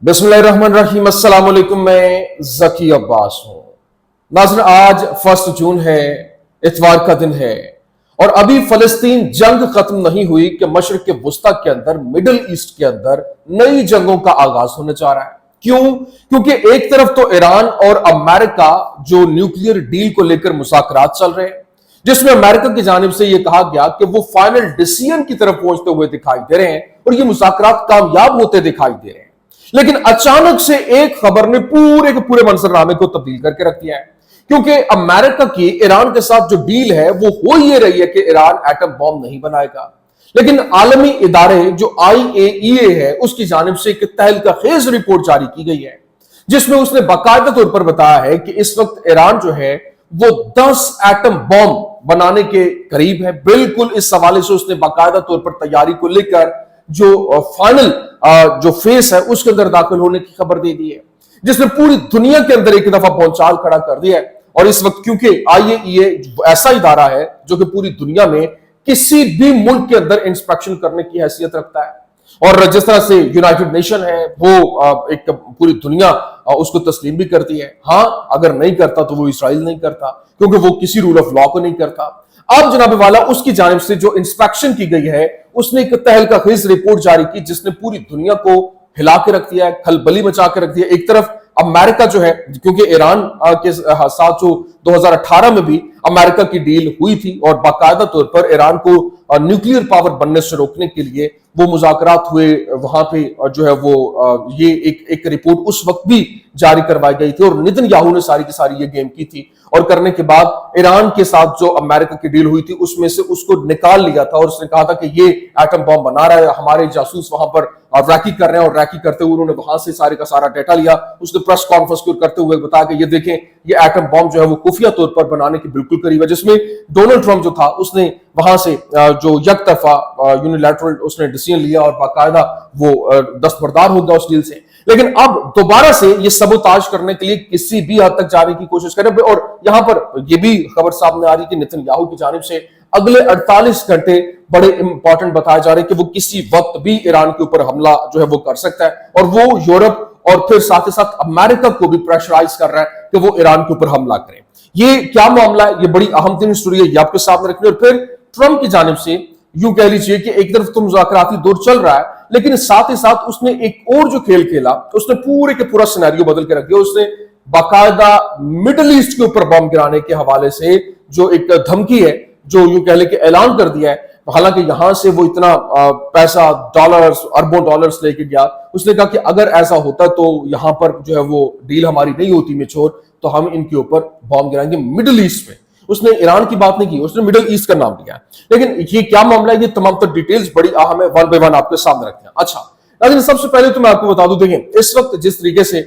बिस्मिल्लाहिर्रहमानिर्रहीम। अस्सलाम वालेकुम। मैं जकी अब्बास हूं। नाज़रीन, आज 1 जून है, इतवार का दिन है और अभी फलस्तीन जंग खत्म नहीं हुई कि मशरिक वुस्ता के अंदर, मिडिल ईस्ट के अंदर नई जंगों का आगाज होने जा रहा है। क्यों? क्योंकि एक तरफ तो ईरान और अमेरिका जो न्यूक्लियर डील को लेकर मुज़ाकरात चल रहे हैं, जिसमें अमेरिका की जानिब से यह कहा गया कि वो फाइनल डिसीजन की तरफ पहुंचते हुए दिखाई दे रहे हैं और ये मुज़ाकरात कामयाब होते दिखाई दे रहे हैं। लेकिन अचानक से एक खबर ने पूरे के पूरे मंजरनामे को तब्दील करके रख दिया है, क्योंकि अमेरिका की ईरान के साथ जो डील है वो हो ये रही है कि ईरान एटम बॉम्ब नहीं बनाएगा। लेकिन आलमी इदारे जो IAEA है, उसकी जानिब से एक तहलका-खेज रिपोर्ट जारी की गई है, जिसमें उसने बाकायदा तौर पर बताया है कि इस वक्त ईरान जो है वो 10 एटम बॉम्ब बनाने के करीब है। बिल्कुल इस हवाले से उसने बाकायदा तौर पर तैयारी को लेकर जो फाइनल जो फेस है उसके अंदर दाखिल होने की खबर दे दी है, जिसने पूरी दुनिया के अंदर एक दफा भौचाल खड़ा कर दिया है। और इस वक्त क्योंकि IAEA ऐसा इदारा है जो कि पूरी दुनिया में किसी भी मुल्क के अंदर इंस्पेक्शन करने की हैसियत रखता है, और जिस तरह से यूनाइटेड नेशन है वो एक पूरी दुनिया उसको तस्लीम भी करती है। हां, अगर नहीं करता तो वो इसराइल नहीं करता, क्योंकि वो किसी रूल ऑफ लॉ को नहीं करता। अब जनाब वाला उसकी जानिब से जो इंस्पेक्शन की गई है, उसने एक तहलका-खेज रिपोर्ट जारी की, जिसने पूरी दुनिया को हिला के रख दिया है, खलबली मचा के रख दिया। एक तरफ अमेरिका जो है, क्योंकि ईरान के साथ जो 2018 में भी अमेरिका की डील हुई थी और बाकायदा तौर पर ईरान को न्यूक्लियर पावर बनने से रोकने के लिए वो मुज़ाकरात हुए, वहां पे जो है वो ये एक रिपोर्ट उस वक्त भी जारी करवाई गई थी और नेतन्याहू ने सारी की सारी ये गेम की थी। और करने के बाद ईरान के साथ जो अमेरिका की डील हुई थी उसमें से उसको निकाल लिया था और उसने कहा था कि ये एटम बॉम्ब बना रहा है, हमारे जासूस वहां पर रैकी कर रहे हैं। और रैकी करते हुए उन्होंने वहां से सारे का सारा डेटा लिया। उसने प्रेस कॉन्फ्रेंस करते हुए बताया कि ये देखें, ये एटम बॉम्ब जो है वो खुफिया तौर पर बनाने के बिल्कुल करीब है, जिसमें डोनाल्ड ट्रंप जो था उसने वहां से जो यकतरफा यूनिलैटरल उसने डिसीजन लिया और बाकायदा वो दस्तबरदार हो गया उस डील से। लेकिन अब दोबारा से ये सबोताज करने के लिए किसी भी हद तक जाने की कोशिश करें। और यहां पर यह भी खबर सामने आ रही कि नेतन्याहू की जानिब से अगले 48 घंटे बड़े इंपॉर्टेंट बताए जा रहे हैं कि वो किसी वक्त भी ईरान के ऊपर हमला जो है वो कर सकता है, और वो यूरोप और फिर साथ ही साथ अमेरिका को भी प्रेशराइज कर रहा है कि वो ईरान के ऊपर हमला करें। ये क्या मामला है, ये बड़ी अहम तीन स्टोरी है, ये आपके सामने रखनी। और फिर ट्रंप की जानिब से यूं कह लीजिए कि एक तरफ तो मुज़ाकराती दौर चल रहा है, लेकिन साथ ही साथ उसने एक और जो खेल खेला, उसने पूरे के पूरा सिनेरियो बदल के रख दिया। उसने बाकायदा मिडिल ईस्ट के ऊपर बम गिराने के हवाले से जो एक धमकी है, जो यूं कह ले कि ऐलान कर दिया है। हालांकि यहां से वो इतना पैसा, डॉलर्स, अरबों डॉलर्स लेके गया। उसने कहा कि अगर ऐसा होता तो यहां पर जो है वो डील हमारी नहीं होती मेच्योर, तो हम इनके ऊपर बम गिराएंगे मिडिल ईस्ट में। उसने ईरान की बात नहीं की, उसने मिडिल ईस्ट का नाम लिया। लेकिन ये क्या मामला है, ये तमाम तो डिटेल्स बड़ी अहम है, वन बाय वन आपके सामने रखते हैं। अच्छा, लेकिन सबसे पहले तो मैं आपको बता दूं, देखिए इस वक्त जिस तरीके से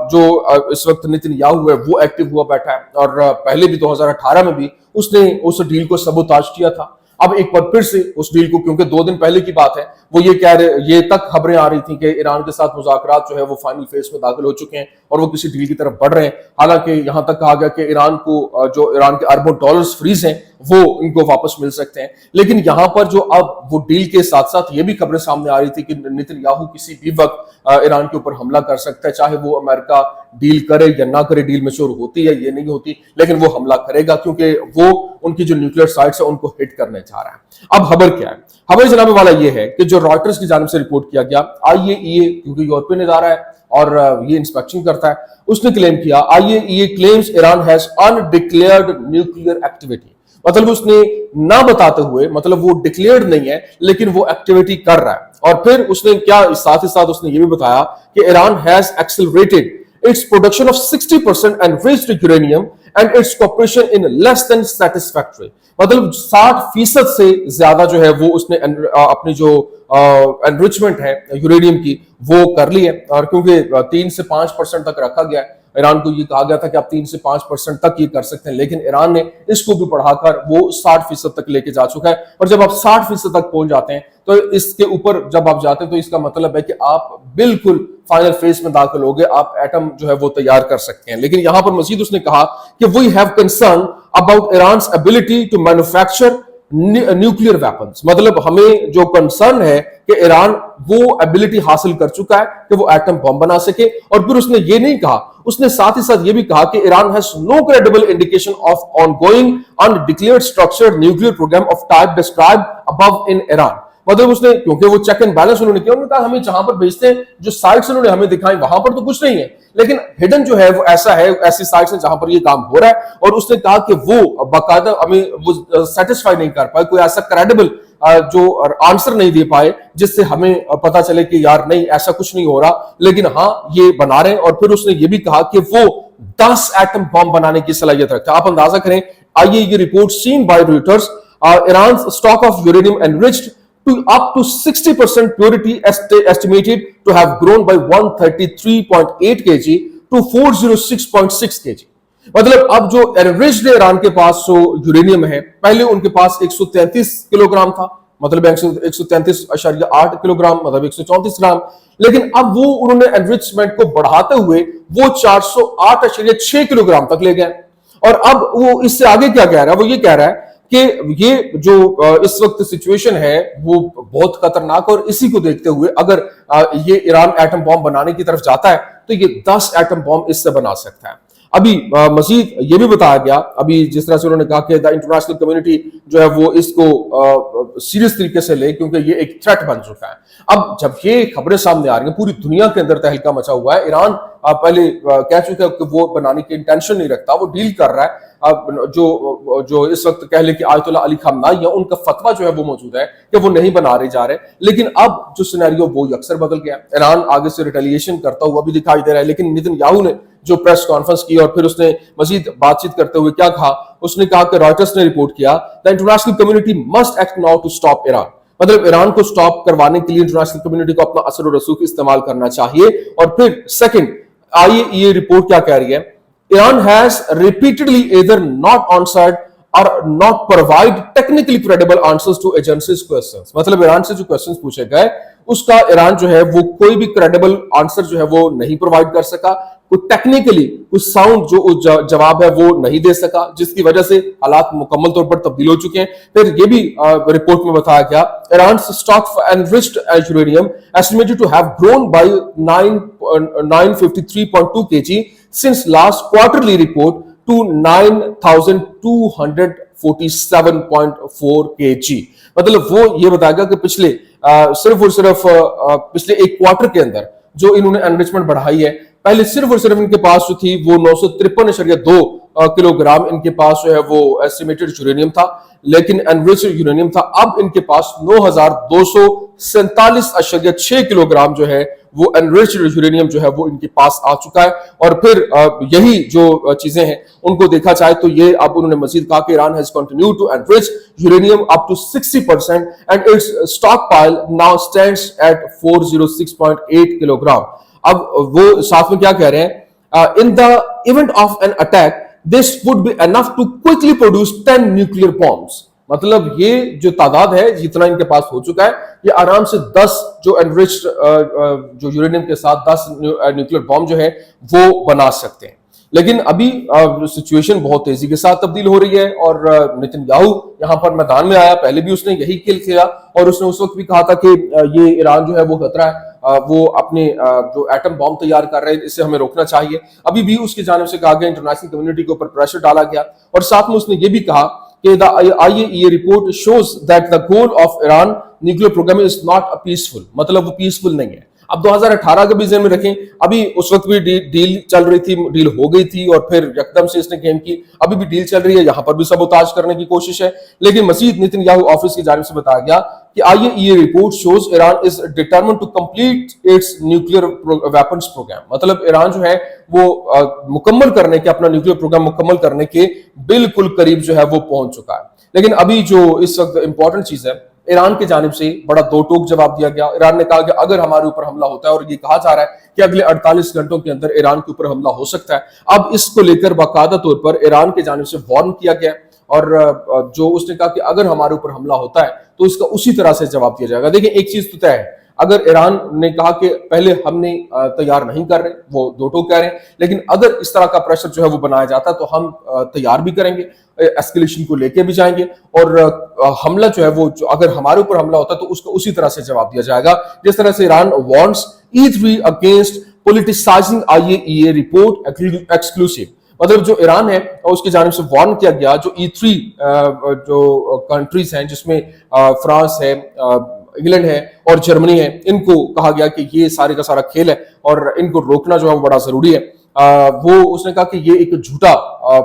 जो इस वक्त नेतन्याहू है वो एक्टिव हुआ बैठा है, और पहले भी 2018 में भी उसने उस डील को सबोताज किया था। अब एक बार फिर से उस डील को, क्योंकि 2 दिन पहले की बात है, वो ये कह रहे, ये तक खबरें आ रही थी कि ईरान के साथ मुज़ाकरात जो है वो फाइनल फेज में दाखिल हो चुके हैं और वो किसी डील की तरफ बढ़ रहे हैं। हालांकि यहां तक कहा गया कि ईरान को जो ईरान के अरबों डॉलर्स फ्रीज हैं वो इनको वापस मिल सकते हैं। लेकिन यहां पर जो अब वो डील के साथ साथ ये भी खबरें सामने आ रही थी कि नेतन्याहू किसी भी वक्त ईरान के ऊपर हमला कर सकता है, चाहे वो अमेरिका डील करे या ना करे। डील मेच्योर होती है ये नहीं होती, लेकिन वो हमला करेगा, क्योंकि वो उनकी जो न्यूक्लियर साइट्स है उनको हिट करने जा रहा है। अब खबर क्या है? खबर जनाब वाला ये है कि जो रॉयटर्स की जानिब से रिपोर्ट किया गया, IAEA क्योंकि यूरोपियन इदारा है और ये इंस्पेक्शन करता है, उसने क्लेम किया, IAEA claims Iran has undeclared nuclear activity. मतलब उसने ना बताते हुए, मतलब वो डिक्लेयर्ड नहीं है लेकिन वो एक्टिविटी कर रहा है। और फिर उसने क्या, साथ ही साथ उसने ये भी बताया कि Iran has accelerated its production of 60% enriched uranium and its cooperation in less than satisfactory। मतलब 60% से ज्यादा जो है वो उसने अपनी जो एनरिचमेंट है यूरेनियम की वो कर ली है। और क्योंकि 3 से 5% तक रखा गया है, ईरान को ये कहा गया था कि आप 3 से 5% तक ये कर सकते हैं, लेकिन ईरान ने इसको भी बढ़ाकर वो 60% तक लेके जा चुका है। और जब आप 60% तक पहुंच जाते हैं तो इसके ऊपर जब आप जाते हैं तो इसका मतलब है कि आप बिल्कुल फाइनल फेज में दाखिल हो गए, आप एटम जो है वो तैयार कर सकते हैं। लेकिन यहां पर मजीद उसने कहा कि we have concern about Iran's ability to manufacture nuclear weapons. मतलब हमें जो कंसर्न है कि ईरान वो एबिलिटी हासिल कर चुका है कि वो एटम बम बना सके। और फिर उसने ये नहीं कहा, उसने साथ ही साथ ये भी कहा कि Iran has no credible indication of ongoing undeclared structured nuclear program of type described above in Iran. मतलब उसने, क्योंकि वो चेक एंड बैलेंस उन्होंने किया, उन्होंने कहा हमें जहां पर भेजते हैं, जो साइट्स उन्होंने हमें दिखाई वहां पर तो कुछ नहीं है, लेकिन हिडन जो है वो ऐसा है, ऐसी साइट्स हैं जहां पर ये काम हो रहा है। और उसने कहा कि वो बाकायदा हमें वो सेटिस्फाई नहीं कर पाए, कोई ऐसा क्रेडिबल जो आंसर नहीं दे पाए जिससे हमें पता चले कि यार नहीं ऐसा कुछ नहीं हो रहा, लेकिन हाँ ये बना रहे हैं। और फिर उसने ये भी कहा कि वो 10 एटम बम बनाने की सलाहियत रखता है। आप अंदाजा करें, आइए ये report seen by Reuters, Iran stock of uranium enriched to up to 60% purity estimated to have grown by 133.8 kg to 406.6 kg। मतलब अब जो एनरिच्ड ईरान के पास जो यूरेनियम है, पहले उनके पास 133 किलोग्राम था, मतलब 133.8 किलोग्राम, मतलब 134 ग्राम, लेकिन अब वो उन्होंने एनरिचमेंट को बढ़ाते हुए वो 408.6 किलोग्राम तक ले गए। और अब वो इससे आगे क्या कह रहा है, वो ये कह रहा है कि ये जो इस वक्त सिचुएशन है वो बहुत खतरनाक, और इसी को देखते हुए अगर ये ईरान एटम बॉम्ब बनाने की तरफ जाता है तो ये 10 एटम बॉम्ब इससे बना सकता है। अभी मजीद ये भी बताया गया, अभी जिस तरह से उन्होंने कहा कि द इंटरनेशनल कम्युनिटी जो है वो इसको सीरियस तरीके से ले, क्योंकि ये एक थ्रेट बन चुका है। अब जब ये खबरें सामने आ रही हैं, पूरी दुनिया के अंदर तहलका मचा हुआ है। ईरान पहले कह चुका है कि वो बनाने की इंटेंशन नहीं रखता, वो डील कर रहा है। जो इस वक्त कह ले कि आयतुल्लाह अली खामनेई या उनका फतवा जो है वो मौजूद है कि वो नहीं बना रहे जा रहे, लेकिन अब जो सिनेरियो वो अक्सर बदल गया। ईरान आगे से रिटेलिएशन करता हुआ भी दिखाई दे रहा है, लेकिन नेतन्याहू ने जो प्रेस कॉन्फ्रेंस की और फिर उसने मजीद बातचीत करते हुए क्या कहा, उसने कहा कि रॉयटर्स ने रिपोर्ट किया the international community must act now to stop Iran. मतलब ईरान को स्टॉप करवाने के लिए इंटरनेशनल कम्युनिटी को अपना असर और रसूख इस्तेमाल करना चाहिए। और फिर सेकंड, आइए ये रिपोर्ट क्या कह रही है, Iran has repeatedly either not answered or not provide technically credible answers to agencies questions। मतलब ईरान से जो क्वेश्चंस पूछे गए उसका ईरान जो है वो कोई भी क्रेडिबल आंसर जो है वो नहीं प्रोवाइड कर सका, कोई टेक्निकली कुछ साउंड जो जवाब है वो नहीं दे सका, जिसकी वजह से हालात मुकम्मल तौर पर तब्दील हो चुके हैं। फिर ये भी रिपोर्ट में बताया गया, Iran stock enriched uranium estimated to have grown by 953.2 kg since last quarterly report to 9,247.4 kg। मतलब वो ये बताएगा कि पिछले सिर्फ और सिर्फ पिछले एक क्वार्टर के अंदर जो इन्होंने एनरिचमेंट बढ़ाई है, पहले सिर्फ और सिर्फ इनके पास जो थी वो 953.2 किलोग्राम इनके पास जो है वो एस्टिमेटेड यूरेनियम था, लेकिन एनरिच्ड यूरेनियम था। अब इनके पास 9,247.6 किलोग्राम जो है वो एनरिच्ड यूरेनियम जो है वो इनके पास आ चुका है। और फिर यही जो चीजें हैं उनको देखा जाए तो ये अब उन्होंने मजीद कहा कि Iran has continued to enrich uranium up to 60% and its stockpile now stands at 406.8 kilogram. अब वो साथ में क्या कह रहे हैं, in the event of an attack this would be enough to quickly produce 10 nuclear bombs. मतलब ये जो तादाद है जितना इनके पास हो चुका है, ये आराम से 10 जो एनरिच्ड जो यूरेनियम के साथ 10 न्यूक्लियर बॉम्ब जो है वो बना सकते हैं। लेकिन अभी सिचुएशन बहुत तेजी के साथ तब्दील हो रही है और नेतन्याहू यहां पर मैदान में आया। पहले भी उसने यही किया और उसने उस वक्त भी कहा था कि ये ईरान जो है वो खतरा है, वो अपने जो एटम बॉम्ब तैयार कर रहे हैं इसे हमें रोकना चाहिए। अभी भी उसकी जानिब से कहा गया, इंटरनेशनल कम्युनिटी के ऊपर प्रेशर डाला गया और साथ में उसने ये भी कहा कि the IAEA report shows that the goal of Iran nuclear program is not a peaceful. मतलब वो पीसफुल नहीं है। अब 2018 का भी ज़हन में रखें, अभी उस वक्त भी डील चल रही थी, डील हो गई थी और फिर एकदम से इसने गेम की, अभी भी डील चल रही है, यहां पर भी सबोताज करने की कोशिश है। लेकिन मजीद नेतन्याहू ऑफिस की जानिब से बताया गया कि IAEA report shows Iran is determined to complete its nuclear weapons program. मतलब ईरान जो है वो मुकम्मल करने के, अपना न्यूक्लियर प्रोग्राम मुकम्मल करने के बिल्कुल करीब जो है वो पहुंच चुका है। लेकिन अभी जो इस वक्त इंपॉर्टेंट चीज है, ईरान की जानिब से बड़ा दो टोक जवाब दिया गया। ईरान ने कहा कि अगर हमारे ऊपर हमला होता है, और ये कहा जा रहा है कि अगले 48 घंटों के अंदर ईरान के ऊपर हमला हो सकता है, अब इसको लेकर बाकायदा तौर पर ईरान की जानिब से वार्न किया गया और जो उसने कहा कि अगर हमारे ऊपर हमला होता है तो इसका उसी तरह से जवाब दिया जाएगा। देखिए एक चीज तो तय है, अगर ईरान ने कहा कि पहले हमने तैयार नहीं कर रहे, वो दो टोक कह रहे हैं, लेकिन अगर इस तरह का प्रेशर जो है वो बनाया जाता है तो हम तैयार भी करेंगे, एस्केलेशन को लेके भी जाएंगे, और हमला जो है वो अगर हमारे ऊपर हमला होता है तो उसको उसी तरह से जवाब दिया जाएगा जिस तरह से Iran warns E3 against politicising IAEA report exclusive. मतलब जो ईरान है उसकी जानिब से वार्न किया गया, जो E3 जो कंट्रीज हैं जिसमें फ्रांस है, इंग्लैंड है और जर्मनी है, इनको कहा गया कि ये सारे का सारा खेल है और इनको रोकना जो है वो बड़ा जरूरी है। वो उसने कहा कि ये एक झूठा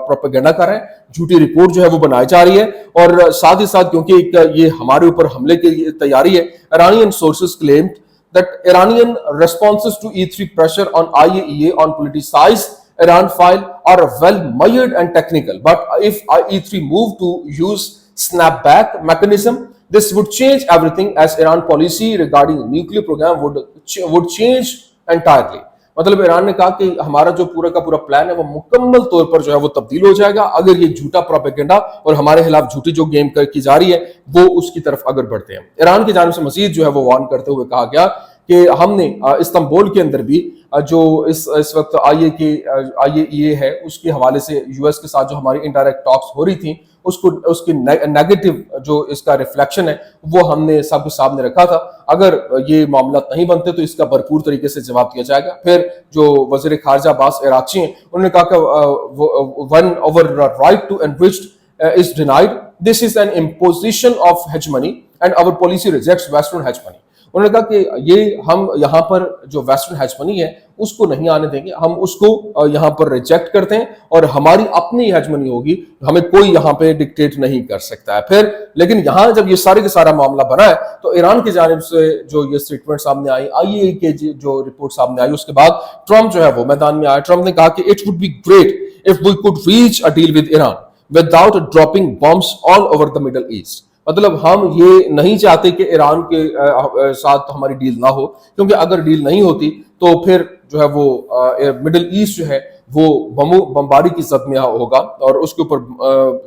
प्रोपेगेंडा कर रहे हैं, झूठी रिपोर्ट जो है वो बनाई जा रही है, और साथ ही साथ क्योंकि ये हमारे ऊपर हमले की तैयारी है, Iranian sources claimed that Iranian responses to E3 pressure on IAEA on politicized Iran file are well mired and technical. But if E3 moved to use snapback mechanism, this would change everything as Iran policy regarding nuclear program would change entirely. मतलब Iran ने कहा कि हमारा जो पूरा का पूरा plan है वो मुकम्मल तौर पर जो है वो तब्दील हो जाएगा अगर ये झूठा प्रोपेगेंडा और हमारे खिलाफ झूठी जो गेम की जा रही है वो उसकी तरफ अगर बढ़ते हैं। ईरान की जानिब से मजीद जो है वो वार्न करते हुए कहा गया कि हमने इस्तांबुल के अंदर भी जो इस वक्त IAEA है उसके हवाले से यूएस के साथ जो हमारी इनडायरेक्ट टॉक्स हो रही थी उसकी नेगेटिव जो इसका रिफ्लेक्शन है वो हमने सबके सामने रखा था। अगर ये मामला नहीं बनते तो इसका भरपूर तरीके से जवाब दिया जाएगा। फिर जो वजीर खारजा अब्बास इराक़ची हैं उन्होंने कहा कि when our right to enriched is denied, this is an imposition of hegemony and our policy rejects western hegemony. उन्होंने कहा कि ये हम यहाँ पर जो वेस्टर्न हेजमनी है उसको नहीं आने देंगे, हम उसको यहाँ पर रिजेक्ट करते हैं और हमारी अपनी हेजमनी होगी, हमें कोई यहाँ पे डिक्टेट नहीं कर सकता है। फिर लेकिन यहाँ जब ये सारे का सारा मामला बना है तो ईरान की जानिब से जो ये स्टेटमेंट सामने आई, IAEA के जो रिपोर्ट सामने आई, उसके बाद ट्रंप जो है वो मैदान में आया। ट्रंप ने कहा कि it would be great if we could reach a deal with Iran without dropping bombs all over the Middle East. मतलब हम ये नहीं चाहते कि ईरान के साथ हमारी डील ना हो, क्योंकि अगर डील नहीं होती तो फिर जो है वो मिडिल ईस्ट जो है वो बमबारी की जद में होगा और उसके ऊपर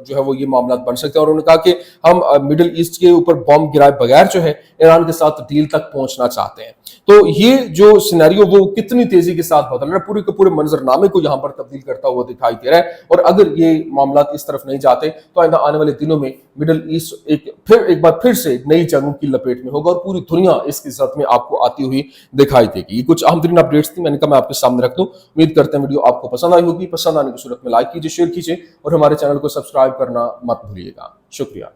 जो है वो ये मामला बन सकते हैं। और उन्होंने कहा कि हम मिडिल ईस्ट के ऊपर बम गिराए बगैर जो है ईरान के साथ डील तक पहुंचना चाहते हैं। तो ये जो सिनेरियो वो कितनी तेजी के साथ बदल रहा है, पूरे के पूरे मंजरनामे को यहाँ पर तब्दील करता हुआ दिखाई दे रहा है। और अगर ये मामला इस तरफ नहीं जाते तो आने वाले दिनों में मिडिल ईस्ट एक बार फिर से नई जंगों की लपेट में होगा और पूरी दुनिया इसकी जद में आपको आती हुई दिखाई देगी। ये कुछ अहम तरीन अपडेट्स थी, मैंने कहा मैं आपके सामने रख दूं। उम्मीद करते हैं वीडियो आपको पसंद आई होगी। पसंद आने की सूरत में लाइक कीजिए, शेयर कीजिए और हमारे चैनल को सब्सक्राइब करना मत भूलिएगा। शुक्रिया।